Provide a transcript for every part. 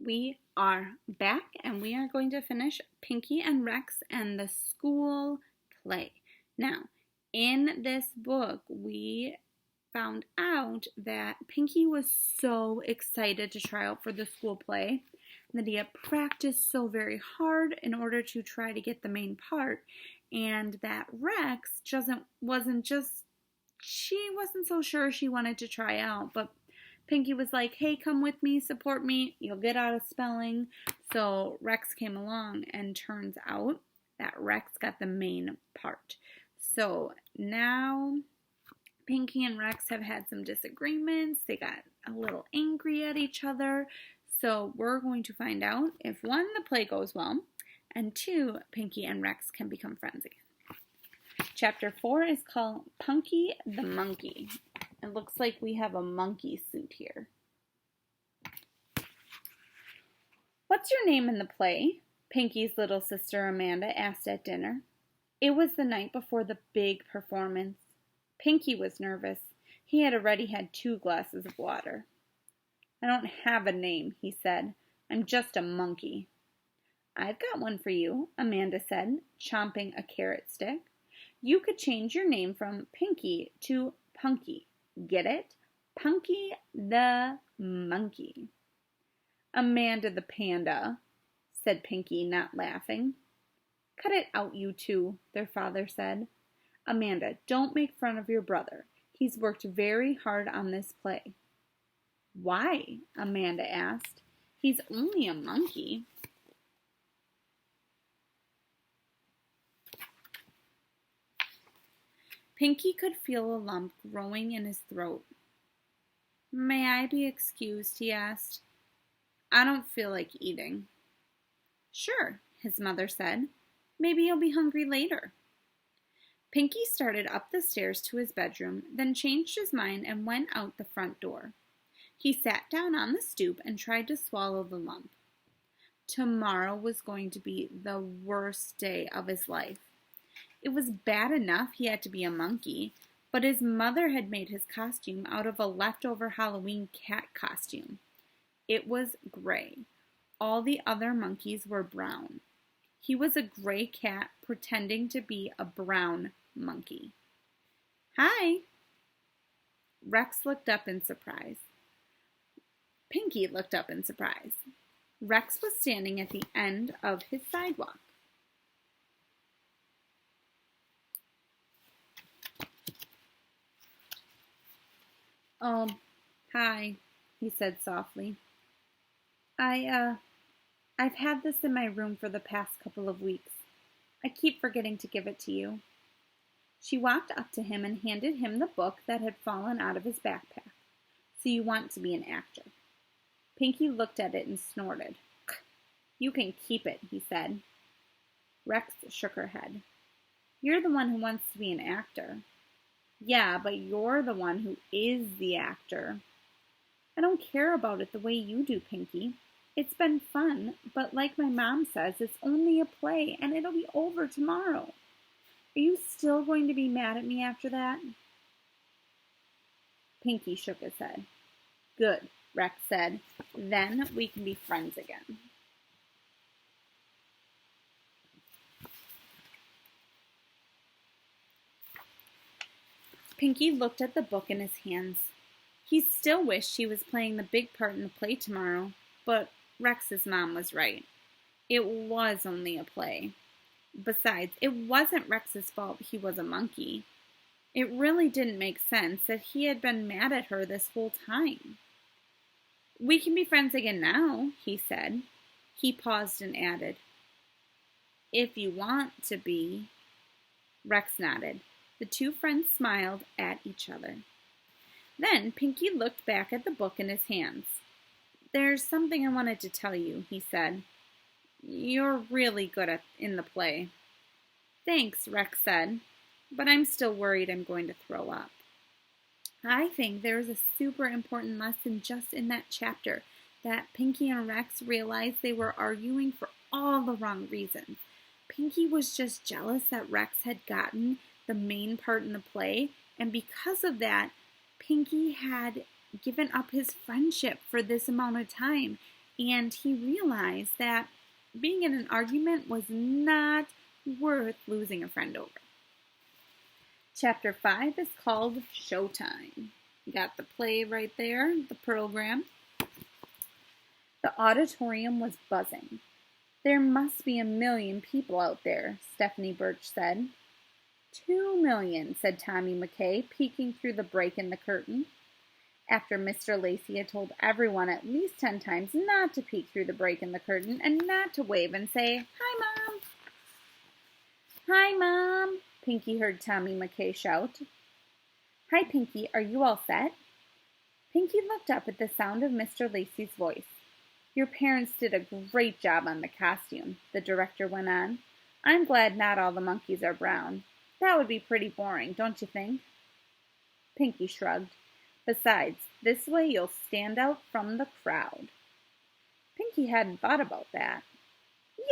We are back and we are going to finish Pinky and Rex and the school play. Now, in this book, we found out that Pinky was so excited to try out for the school play that he had practiced so very hard in order to try to get the main part, and that Rex wasn't so sure she wanted to try out, but Pinky was like, hey, come with me, support me, you'll get out of spelling. So Rex came along, and turns out that Rex got the main part. So now Pinky and Rex have had some disagreements. They got a little angry at each other. So we're going to find out if one, the play goes well, and two, Pinky and Rex can become friends again. Chapter 4 is called Punky the Monkey. It looks like we have a monkey suit here. What's your name in the play? Pinky's little sister Amanda asked at dinner. It was the night before the big performance. Pinky was nervous. He had already had 2 glasses of water. I don't have a name, he said. I'm just a monkey. I've got one for you, Amanda said, chomping a carrot stick. You could change your name from Pinky to Punky. Get it? Punky the Monkey. Amanda the Panda, said Pinky, not laughing. Cut it out, you two, their father said. Amanda, don't make fun of your brother. He's worked very hard on this play. Why? Amanda asked. He's only a monkey. Pinky could feel a lump growing in his throat. May I be excused? He asked. I don't feel like eating. Sure, his mother said. Maybe you'll be hungry later. Pinky started up the stairs to his bedroom, then changed his mind and went out the front door. He sat down on the stoop and tried to swallow the lump. Tomorrow was going to be the worst day of his life. It was bad enough he had to be a monkey, but his mother had made his costume out of a leftover Halloween cat costume. It was gray. All the other monkeys were brown. He was a gray cat pretending to be a brown monkey. Hi! Rex looked up in surprise. Pinky looked up in surprise. Rex was standing at the end of his sidewalk. Hi, he said softly. I've had this in my room for the past couple of weeks. I keep forgetting to give it to you. She walked up to him and handed him the book that had fallen out of his backpack. So you want to be an actor. Pinky looked at it and snorted. You can keep it, he said. Rex shook her head. You're the one who wants to be an actor. Yeah, but you're the one who is the actor. I don't care about it the way you do, Pinky. It's been fun, but like my mom says, it's only a play, and it'll be over tomorrow. Are you still going to be mad at me after that? Pinky shook his head. Good, Rex said. Then we can be friends again. Pinky looked at the book in his hands. He still wished he was playing the big part in the play tomorrow, but Rex's mom was right. It was only a play. Besides, it wasn't Rex's fault he was a monkey. It really didn't make sense that he had been mad at her this whole time. We can be friends again now, he said. He paused and added, if you want to be. Rex nodded. The two friends smiled at each other. Then Pinky looked back at the book in his hands. There's something I wanted to tell you, he said. You're really good in the play. Thanks, Rex said, but I'm still worried I'm going to throw up. I think there's a super important lesson just in that chapter, that Pinky and Rex realized they were arguing for all the wrong reasons. Pinky was just jealous that Rex had gotten the main part in the play, and because of that, Pinky had given up his friendship for this amount of time, and he realized that being in an argument was not worth losing a friend over. Chapter 5 is called Showtime. You got the play right there, the program. The auditorium was buzzing. There must be 1 million people out there, Stephanie Birch said. 2 million, said Tommy McKay, peeking through the break in the curtain. After Mr. Lacey had told everyone at least 10 times not to peek through the break in the curtain and not to wave and say, "Hi, Mom." "Hi, Mom," Pinky heard Tommy McKay shout. "Hi, Pinky, are you all set?" Pinky looked up at the sound of Mr. Lacey's voice. "Your parents did a great job on the costume," the director went on. "I'm glad not all the monkeys are brown. That would be pretty boring, don't you think?" Pinky shrugged. "Besides, this way you'll stand out from the crowd." Pinky hadn't thought about that.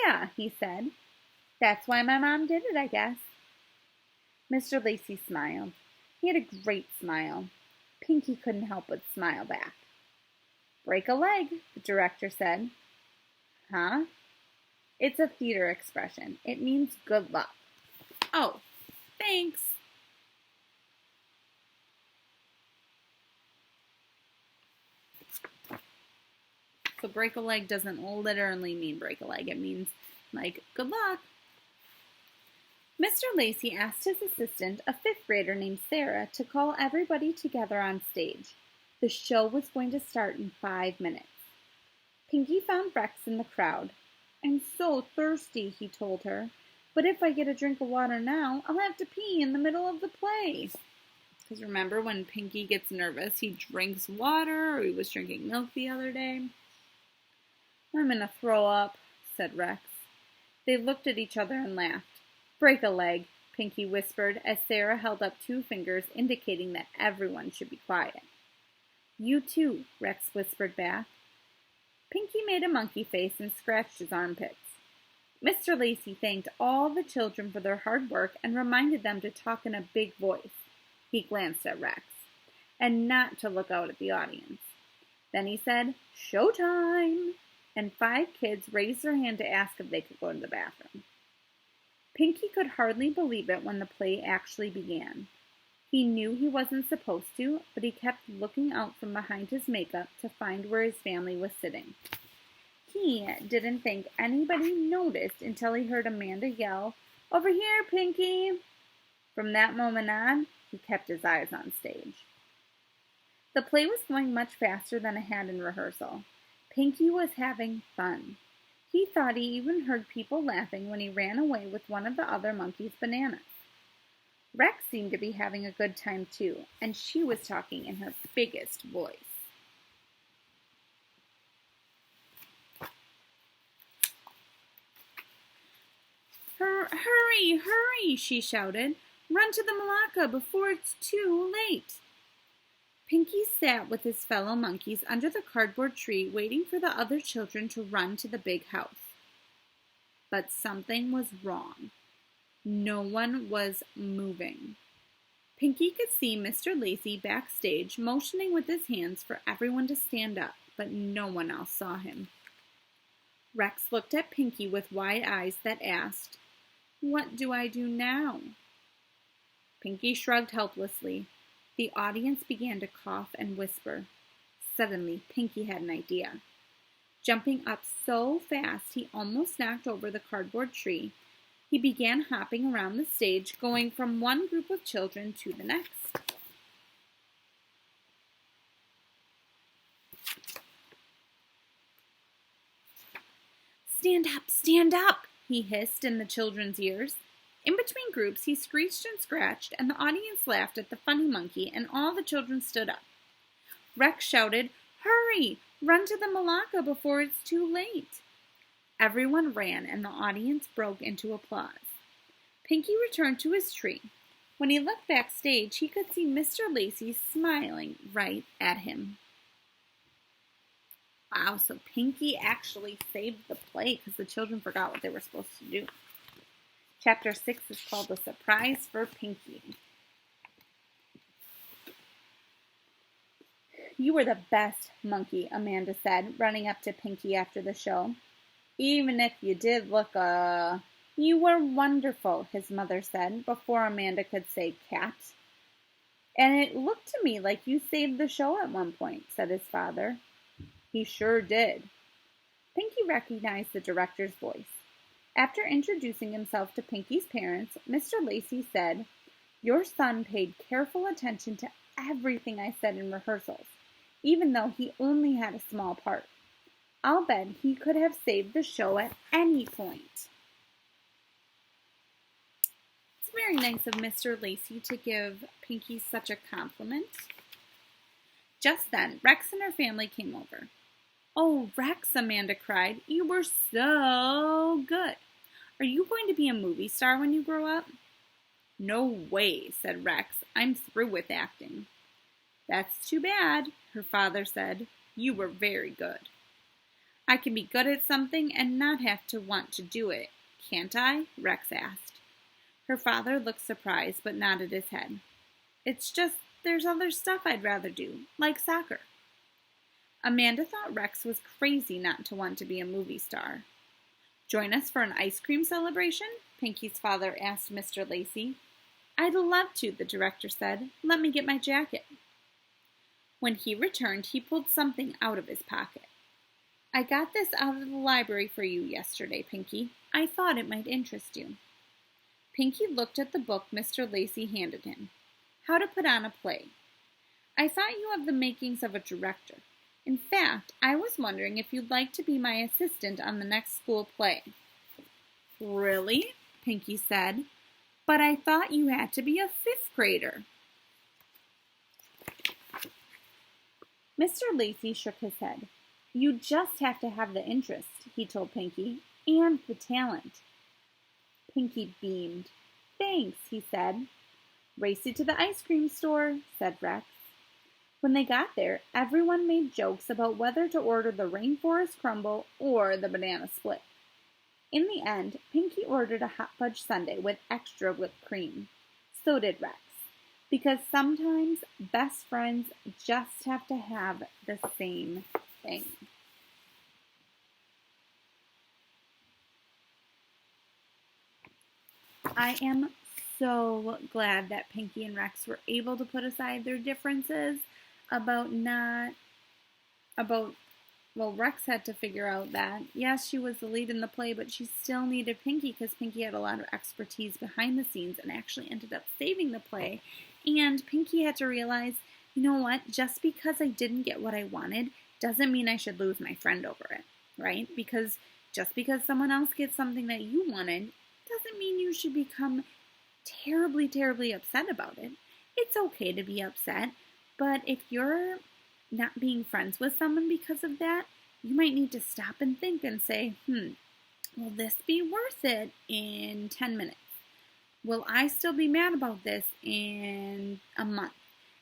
"Yeah," he said. "That's why my mom did it, I guess." Mr. Lacey smiled. He had a great smile. Pinky couldn't help but smile back. "Break a leg," the director said. "Huh?" "It's a theater expression. It means good luck." "Oh, thanks." So break a leg doesn't literally mean break a leg. It means, like, good luck. Mr. Lacey asked his assistant, a 5th grader named Sarah, to call everybody together on stage. The show was going to start in 5 minutes. Pinky found Rex in the crowd. "I'm so thirsty," he told her. "But if I get a drink of water now, I'll have to pee in the middle of the play." Because remember, when Pinky gets nervous, he drinks water, or he was drinking milk the other day. "I'm gonna throw up," said Rex. They looked at each other and laughed. "Break a leg," Pinky whispered as Sarah held up 2 fingers indicating that everyone should be quiet. "You too," Rex whispered back. Pinky made a monkey face and scratched his armpits. Mr. Lacey thanked all the children for their hard work and reminded them to talk in a big voice. He glanced at Rex. And not to look out at the audience. Then he said, "Showtime!" And 5 kids raised their hand to ask if they could go to the bathroom. Pinky could hardly believe it when the play actually began. He knew he wasn't supposed to, but he kept looking out from behind his makeup to find where his family was sitting. He didn't think anybody noticed until he heard Amanda yell, "Over here, Pinky!" From that moment on, he kept his eyes on stage. The play was going much faster than it had in rehearsal. Pinky was having fun. He thought he even heard people laughing when he ran away with one of the other monkeys' bananas. Rex seemed to be having a good time too, and she was talking in her biggest voice. "Hurry, hurry," she shouted. "Run to the Malacca before it's too late." Pinky sat with his fellow monkeys under the cardboard tree waiting for the other children to run to the big house. But something was wrong. No one was moving. Pinky could see Mr. Lacey backstage motioning with his hands for everyone to stand up, but no one else saw him. Rex looked at Pinky with wide eyes that asked, "What do I do now?" Pinky shrugged helplessly. The audience began to cough and whisper. Suddenly, Pinky had an idea. Jumping up so fast he almost knocked over the cardboard tree, he began hopping around the stage, going from one group of children to the next. Stand up, he hissed in the children's ears. In between groups, he screeched and scratched, and the audience laughed at the funny monkey, and all the children stood up. Rex shouted, "Hurry! Run to the Malacca before it's too late!" Everyone ran, and the audience broke into applause. Pinky returned to his tree. When he looked backstage, he could see Mr. Lacey smiling right at him. Wow, so Pinky actually saved the play because the children forgot what they were supposed to do. Chapter 6 is called The Surprise for Pinky. You were the best monkey, Amanda said, running up to Pinky after the show. Even if you did look, You were wonderful, his mother said, before Amanda could say cat. And it looked to me like you saved the show at one point, said his father. He sure did. Pinky recognized the director's voice. After introducing himself to Pinky's parents, Mr. Lacey said, Your son paid careful attention to everything I said in rehearsals, even though he only had a small part. I'll bet he could have saved the show at any point. It's very nice of Mr. Lacey to give Pinky such a compliment. Just then, Rex and her family came over. Oh, Rex, Amanda cried, you were so good. Are you going to be a movie star when you grow up? No way, said Rex. I'm through with acting. That's too bad, her father said. You were very good. I can be good at something and not have to want to do it, can't I? Rex asked. Her father looked surprised but nodded his head. It's just there's other stuff I'd rather do, like soccer. Amanda thought Rex was crazy not to want to be a movie star. Join us for an ice cream celebration? Pinky's father asked Mr. Lacey. I'd love to, the director said. Let me get my jacket. When he returned, he pulled something out of his pocket. I got this out of the library for you yesterday, Pinky. I thought it might interest you. Pinky looked at the book Mr. Lacey handed him. How to Put on a Play. I thought you have the makings of a director. In fact, I was wondering if you'd like to be my assistant on the next school play. Really? Pinky said. But I thought you had to be a 5th grader. Mr. Lacey shook his head. You just have to have the interest, he told Pinky, and the talent. Pinky beamed. Thanks, he said. Race you to the ice cream store, said Rex. When they got there, everyone made jokes about whether to order the rainforest crumble or the banana split. In the end, Pinky ordered a hot fudge sundae with extra whipped cream. So did Rex, because sometimes best friends just have to have the same thing. I am so glad that Pinky and Rex were able to put aside their differences Rex had to figure out that, yes, she was the lead in the play, but she still needed Pinky because Pinky had a lot of expertise behind the scenes and actually ended up saving the play. And Pinky had to realize, you know what, just because I didn't get what I wanted doesn't mean I should lose my friend over it, right? Because just because someone else gets something that you wanted doesn't mean you should become terribly, terribly upset about it. It's okay to be upset, but if you're not being friends with someone because of that, you might need to stop and think and say, will this be worth it in 10 minutes? Will I still be mad about this in a month?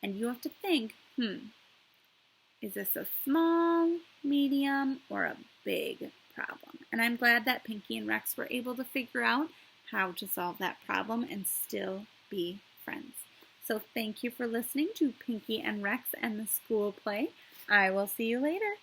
And you have to think, is this a small, medium, or a big problem? And I'm glad that Pinky and Rex were able to figure out how to solve that problem and still be friends. So thank you for listening to Pinky and Rex and the School Play. I will see you later.